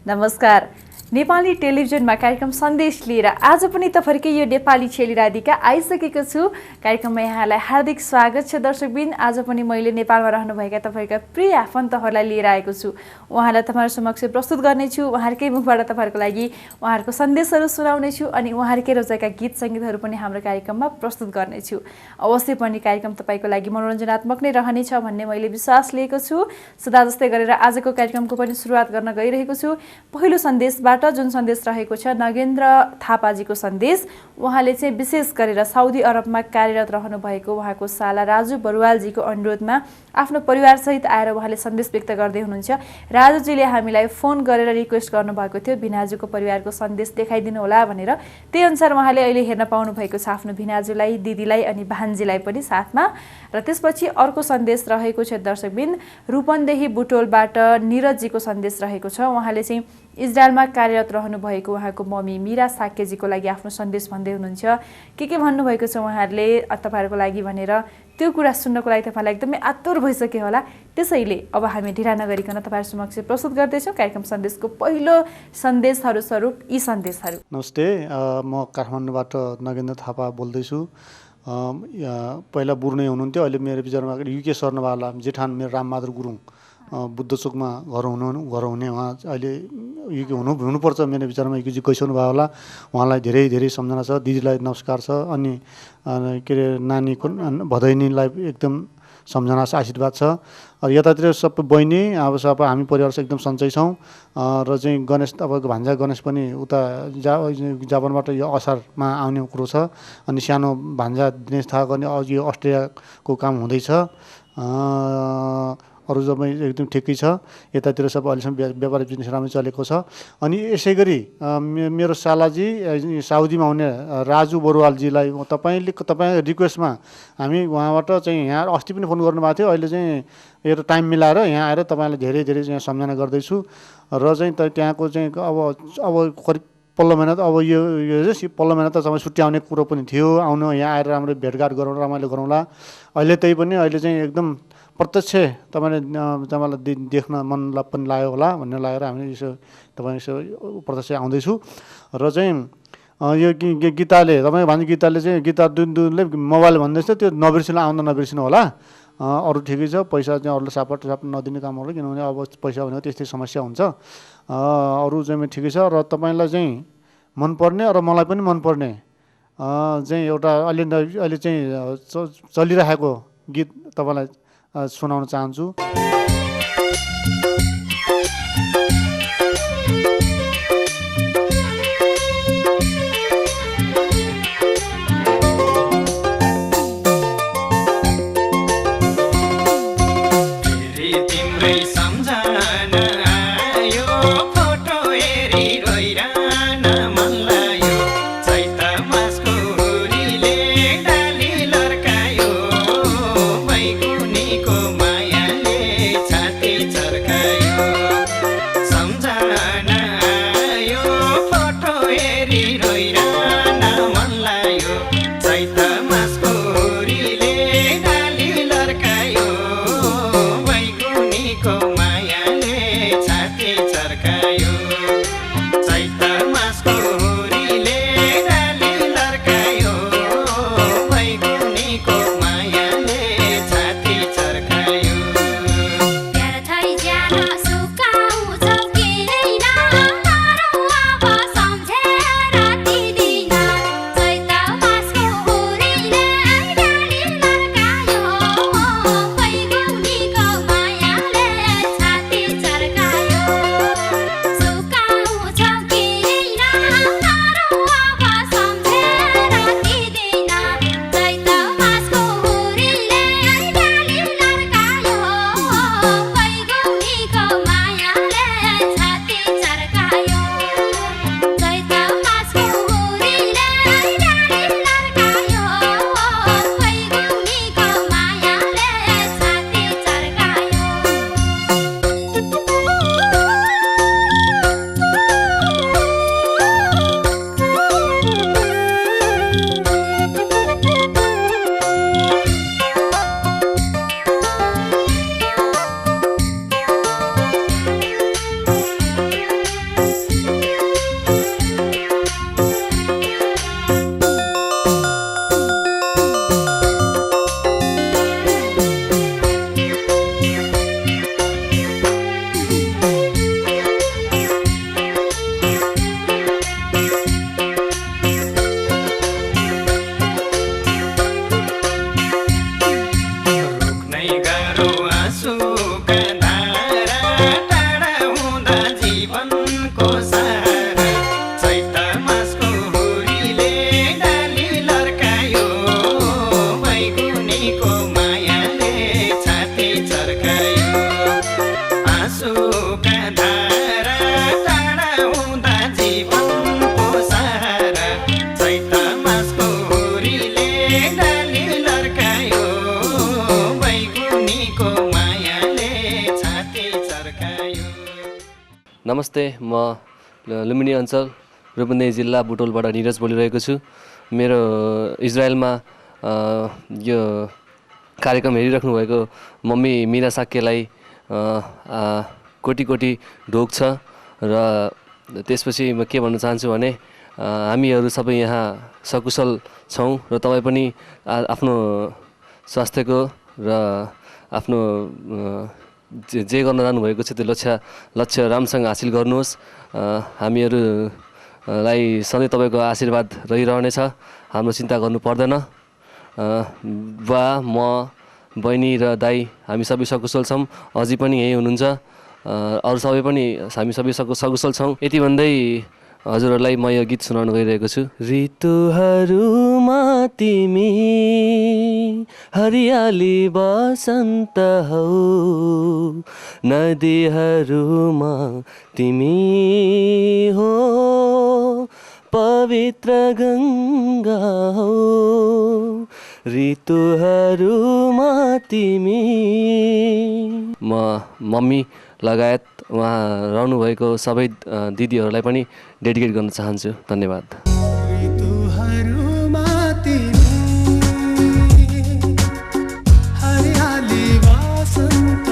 नमस्कार। नेपाली टेलिभिजनमा कार्यक्रम सन्देश लिएर आज पनि तपाईहरुकै यो नेपाली चेली राधिका आइसकेको छु। कार्यक्रममा यहाँलाई हार्दिक स्वागत छ दर्शकबिन। आज पनि मैले नेपालमा रहनुभएका तपाईहरुका प्रिय आफन्तहरुलाई लिएर आएको छु। उहाँलाई तपाईहरु समक्ष प्रस्तुत गर्ने छु। उहाँहरुकै मुखबाट तपाईहरुको लागि उहाँहरुको सन्देशहरु सुनाउने छु अनि उहाँहरुकै रोजेका गीत संगीतहरु पनि हाम्रो कार्यक्रममा प्रस्तुत गर्ने छु। अवश्य पनि कार्यक्रम तपाईको लागि मनोरञ्जनात्मक नै रहनेछ भन्ने मैले विश्वास लिएको छु। सदा जस्तै गरेर आजको कार्यक्रमको पनि सुरुवात गर्न गइरहेको छु। पहिलो सन्देशबाट जुन सन्देश रहेको छ नगेन्द्र थापाजीको सन्देश। उहाँले चाहिँ विशेष गरेर साउदी अरबमा कार्यरत रहनु भएको उहाँको साला राजु बरुवालजीको अनुरोधमा आफ्नो परिवारसहित आएर उहाँले सन्देश व्यक्त गर्दै हुनुहुन्छ। राजुजीले हामीलाई फोन गरेर रिक्वेस्ट गर्नुभएको थियो भिनाजुको परिवारको सन्देश देखाइदिनु होला भनेर। त्यही अनुसार उहाँले अहिले हेर्न पाउनु भएको छ आफ्नो भिनाजुलाई, दिदीलाई अनि भान्जीलाई पनि साथमा। र त्यसपछि अर्को सन्देश रहेको छ दर्शकबिन रूपन्देही बुटोलबाट निरजजीको सन्देश रहेको छ। उहाँले चाहिँ इजरायलमा कार्यरत रहनु भएको उहाँको मम्मी मीरा साकेजीको लागि आफ्नो सन्देश भन्दै हुनुहुन्छ। के भन्नुभएको छ उहाँहरूले तपाईहरुको लागि भनेर त्यो कुरा सुन्नको लागि तपाईलाई एकदमै आतुर भइसक्यो होला। त्यसैले अब हामी ढिला नगरिकन तपाईहरु समक्ष प्रस्तुत गर्दैछौं कार्यक्रम सन्देशको पहिलो सन्देशहरु स्वरूप यी सन्देशहरु। नमस्ते, म काठमाडौँबाट नगेन्द्र थापा बोल्दैछु। पहिला बुर्ने हुनुहुन्थ्यो, अहिले मेरो विचारमा युके सर्नवाला जेठान मेरो रामबहादुर गुरुङ बुद्धचोकमा घर हुने उहाँ अहिले युके हुनुपर्छ मेरो विचारमा। युकेजी गइसक्नु भयो होला। उहाँलाई धेरै धेरै सम्झना छ। दिदीलाई नमस्कार छ अनि के अरे नानीको भदैनीलाई एकदम सम्झना छ, आशीर्वाद छ। यतातिर सबै बहिनी अब सबै हामी परिवार एकदम सन्चै छौँ। र चाहिँ गणेश तपाईँको भान्जा गणेश पनि उता जापानबाट यो असारमा आउने कुरो छ। अनि सानो भान्जा दिनेश थापा अनि यो अस्ट्रेलियाको काम हुँदैछ। अरू सबै एकदम ठिकै छ। यतातिर सब अहिलेसम्म व्यापार बिजनेस राम्रो चलेको छ। अनि यसै गरी मेरो सालाजी साउदीमा हुने राजु बरुवालजीलाई तपाईँ रिक्वेस्टमा हामी उहाँबाट चाहिँ यहाँ अस्ति पनि फोन गर्नुभएको थियो। अहिले चाहिँ यो टाइम मिलाएर यहाँ आएर तपाईँलाई धेरै धेरै यहाँ सम्झना गर्दैछु। र चाहिँ त्यहाँको चाहिँ अब करिब पल्लो महिना त अब यो पल्लो महिना त तपाईँ छुट्टी आउने कुरो पनि थियो। आउनु यहाँ आएर राम्रो भेटघाट गरौँ, रमाइलो गरौँला। अहिले त्यही पनि अहिले चाहिँ एकदम प्रत्यक्ष तपाईँलाई देख्न मनलाई पनि लाग्यो होला भन्ने लागेर हामी यसो प्रत्यक्ष आउँदैछु। र चाहिँ यो गीताले तपाईँ भान्जी गीताले चाहिँ गीता दुनले मोबाइल भन्दैछ त्यो नबिर्सिनु होला। अरू ठिकै छ। पैसा चाहिँ अरूले सापट नदिने कामहरू, किनभने अब पैसा भनेको त्यस्तै समस्या हुन्छ। अरू चाहिँ ठिकै छ। र तपाईँलाई चाहिँ मनपर्ने र मलाई पनि मनपर्ने चाहिँ एउटा अहिले चाहिँ चलिरहेको गीत तपाईँलाई सुनाउन चाहन्छु। मायाले नमस्ते, म लुम्बिनी अञ्चल रूपन्देही जिल्ला बुटोलबाट निरज बोलिरहेको छु। मेरो इजरायलमा यो कार्यक्रम हेरिराख्नु भएको मम्मी मिना साक्यलाई कोटी कोटी ढोक छ। र त्यसपछि म के भन्न चाहन्छु भने हामीहरू सबै यहाँ सकुशल छौँ र तपाईँ पनि आफ्नो स्वास्थ्यको र आफ्नो जे गर्न जानुभएको छ त्यो लक्ष्य राम्रोसँग हासिल गर्नुहोस्। हामीहरूलाई सधैँ तपाईँको आशीर्वाद रहिरहनेछ, हाम्रो चिन्ता गर्नु पर्दैन। बा, म, बहिनी र दाई हामी सबै सकुशल छौँ, अझै पनि यहीँ हुनुहुन्छ। अरू सबै पनि हामी सबै सकुशल छौँ। यति भन्दै हजुरहरूलाई म यो गीत सुनाउन गइरहेको छु। ऋतुहरूमा तिमी हरियाली बसन्त हौ, नदीहरूमा तिमी हो पवित्र गङ्गा हो, ऋतुहरूमा तिमी। म मम्मी लगायत उहाँ रहनुभएको सबै दिदीहरूलाई पनि डेडिकेट गर्न चाहन्छु। धन्यवाद। हरियाली वसन्त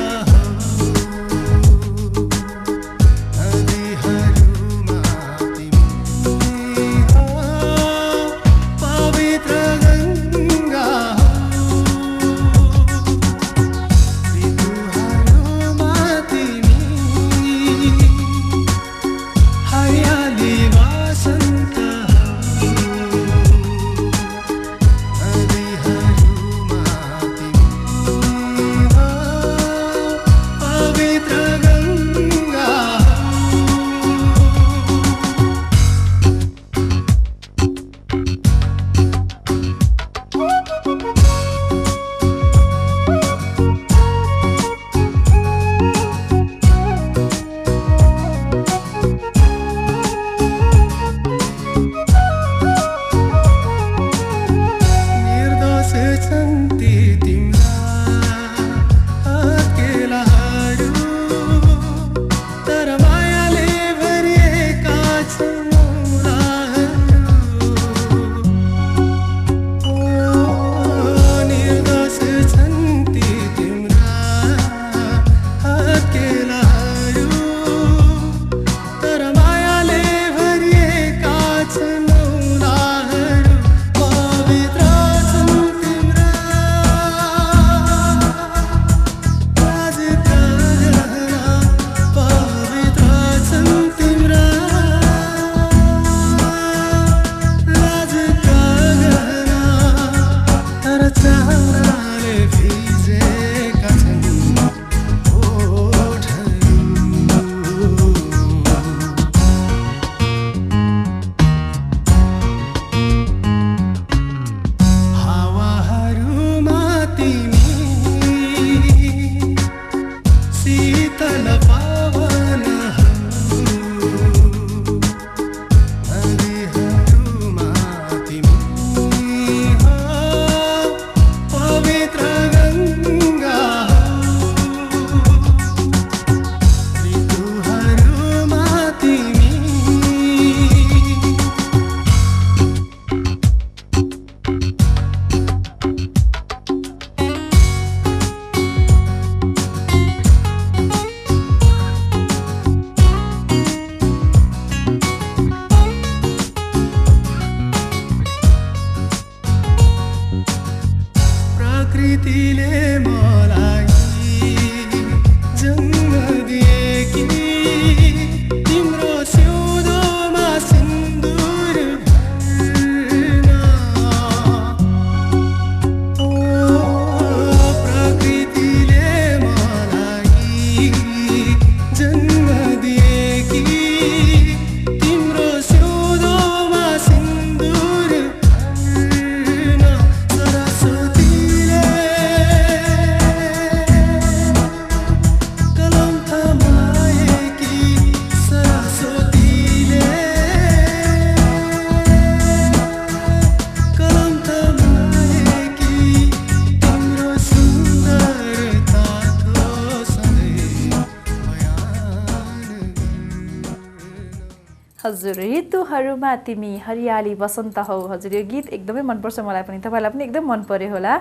हजुर ऋतुहरूमा तिमी हरियाली बसन्त हौ हजुर यो गीत एकदमै मनपर्छ मलाई पनि तपाईँलाई पनि एकदम मन पर्यो होला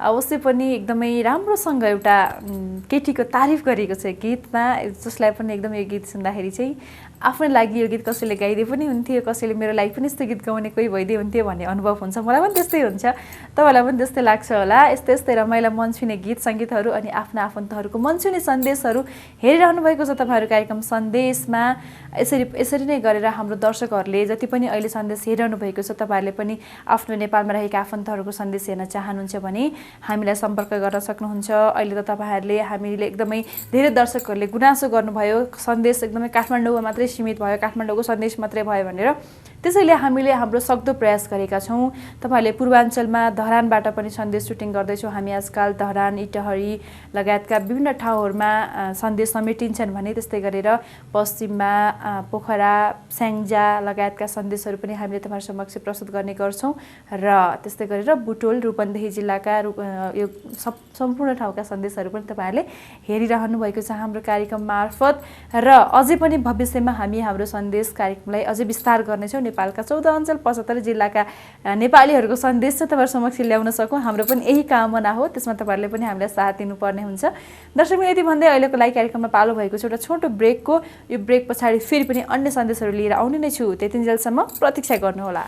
अवश्य पनि एकदमै राम्रोसँग एउटा केटीको तारिफ गरेको छ गीतमा जसलाई पनि एकदम यो गीत सुन्दाखेरि चाहिँ आफ्नो लागि यो गीत कसैले गाइदिए पनि हुन्थ्यो कसैले मेरो लागि पनि यस्तो गीत गाउने कोही भइदिए हुन्थ्यो भन्ने अनुभव हुन्छ मलाई पनि त्यस्तै हुन्छ तपाईँलाई पनि त्यस्तै लाग्छ होला यस्तै यस्तै रमाइला मन छुने गीत सङ्गीतहरू अनि आफ्ना आफन्तहरूको मन छुने सन्देशहरू हेरिरहनु भएको छ तपाईँहरू कार्यक्रम सन्देशमा यसरी नै गरेर हाम्रो दर्शकहरूले जति पनि अहिले सन्देश हेरिरहनु भएको छ तपाईँहरूले पनि आफ्नो नेपालमा रहेका आफन्तहरूको सन्देश हेर्न चाहनुहुन्छ भने हामीलाई सम्पर्क गर्न सक्नुहुन्छ अहिले त तपाईँहरूले हामीले एकदमै धेरै दर्शकहरूले गुनासो गर्नुभयो सन्देश एकदमै काठमाडौँमा मात्रै सीमित भयो काठमाडौँको सन्देश मात्रै भयो भनेर त्यसैले हामीले हाम्रो सक्दो प्रयास गरेका छौँ तपाईँहरूले पूर्वाञ्चलमा धरानबाट पनि सन्देश सुटिङ गर्दैछौँ हामी आजकल धरान इटहरी लगायतका विभिन्न ठाउँहरूमा सन्देश समेटिन्छन् भने त्यस्तै गरेर पश्चिममा पोखरा स्याङ्जा लगायतका सन्देशहरू पनि हामीले तपाईँहरू समक्ष प्रस्तुत गर्ने गर्छौँ र त्यस्तै गरेर बुटोल रूपन्देही जिल्लाका यो सम्पूर्ण ठाउँका सन्देशहरू पनि तपाईँहरूले हेरिरहनु भएको छ हाम्रो कार्यक्रम मार्फत र अझै पनि भविष्यमा हामी हाम्रो सन्देश कार्यक्रमलाई अझै विस्तार गर्नेछौँ नेपालका 14 अञ्चल 75 जिल्लाका नेपालीहरूको सन्देश चाहिँ तपाईँहरू समक्ष ल्याउन सकौँ हाम्रो पनि यही कामना हो त्यसमा तपाईँहरूले पनि हामीलाई साथ दिनुपर्ने हुन्छ दर्शक यति भन्दै अहिलेको लागि कार्यक्रममा पालो भएको छ एउटा छोटो ब्रेकको यो ब्रेक पछाडि फेरि पनि अन्य सन्देशहरू लिएर आउने नै छु त्यतिन्जेलसम्म प्रतीक्षा गर्नुहोला